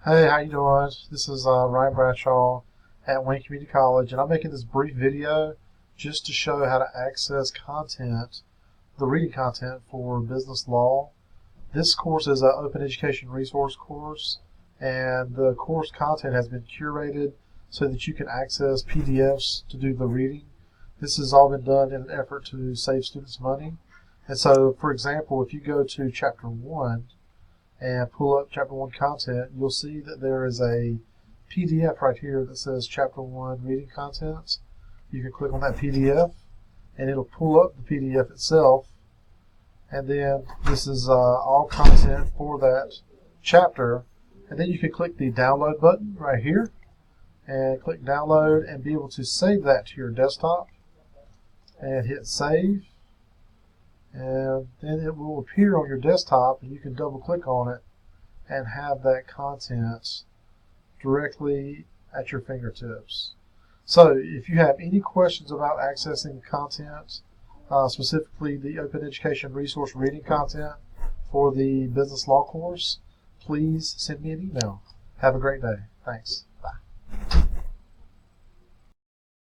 Hey, how you doing? This is Ryan Bradshaw at Wayne Community College, and I'm making this brief video just to show how to access content, the reading content for business law. This course is an open education resource course, and the course content has been curated so that you can access PDFs to do the reading. This has all been done in an effort to save students money. And so, for example, if you go to Chapter 1, and pull up Chapter 1 content, you'll see that there is a PDF right here that says Chapter 1 reading contents. You can click on that PDF and it'll pull up the PDF itself, and then this is all content for that chapter. And then you can click the download button right here and click download and be able to save that to your desktop and hit save. And then it will appear on your desktop, and you can double click on it and have that content directly at your fingertips. So if you have any questions about accessing content, specifically the open education resource reading content for the business law course, please send me an email. Have a great day. Thanks.